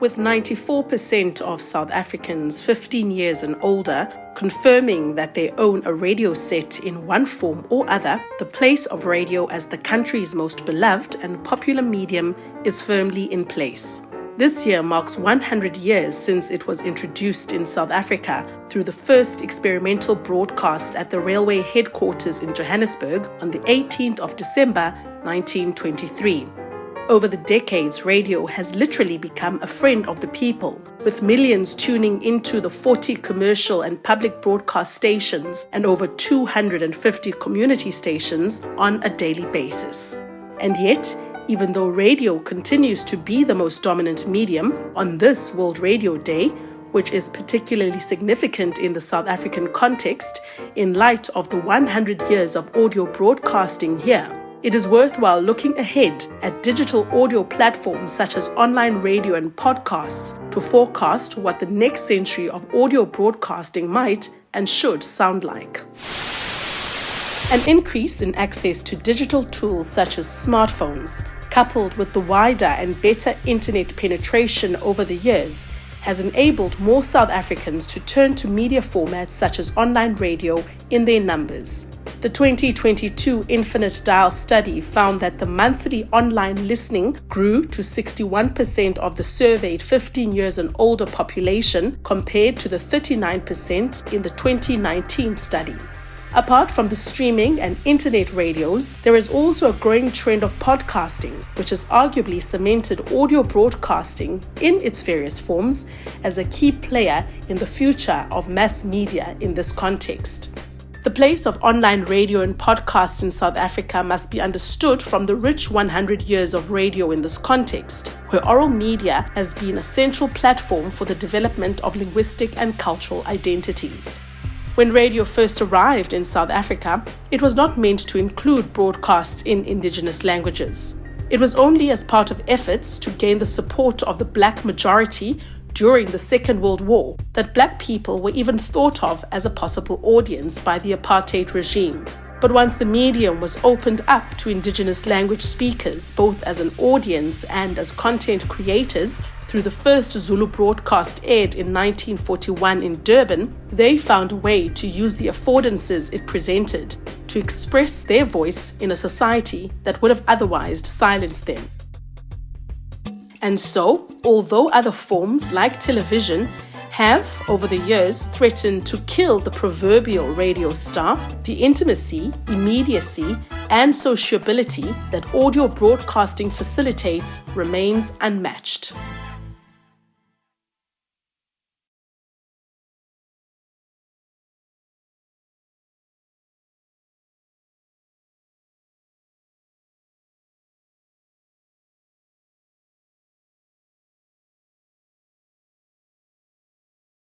with 94% of South Africans 15 years and older confirming that they own a radio set in one form or other, the place of radio as the country's most beloved and popular medium is firmly in place. This year marks 100 years since it was introduced in South Africa through the first experimental broadcast at the railway headquarters in Johannesburg on the 18th of December 1923. Over the decades, radio has literally become a friend of the people, with millions tuning into the 40 commercial and public broadcast stations and over 250 community stations on a daily basis. And yet, even though radio continues to be the most dominant medium, on this World Radio Day, which is particularly significant in the South African context, in light of the 100 years of audio broadcasting here, it is worthwhile looking ahead at digital audio platforms such as online radio and podcasts to forecast what the next century of audio broadcasting might and should sound like. An increase in access to digital tools such as smartphones, coupled with the wider and better internet penetration over the years, has enabled more South Africans to turn to media formats such as online radio in their numbers. The 2022 Infinite Dial study found that the monthly online listening grew to 61% of the surveyed 15 years and older population compared to the 39% in the 2019 study. Apart from the streaming and internet radios, there is also a growing trend of podcasting, which has arguably cemented audio broadcasting in its various forms as a key player in the future of mass media in this context. The place of online radio and podcasts in South Africa must be understood from the rich 100 years of radio in this context, where oral media has been a central platform for the development of linguistic and cultural identities. When radio first arrived in South Africa, it was not meant to include broadcasts in indigenous languages. It was only as part of efforts to gain the support of the black majority during the Second World War that black people were even thought of as a possible audience by the apartheid regime. But once the medium was opened up to indigenous language speakers, both as an audience and as content creators, through the first Zulu broadcast aired in 1941 in Durban, they found a way to use the affordances it presented to express their voice in a society that would have otherwise silenced them. And so, although other forms like television have, over the years, threatened to kill the proverbial radio star, the intimacy, immediacy, and sociability that audio broadcasting facilitates remains unmatched.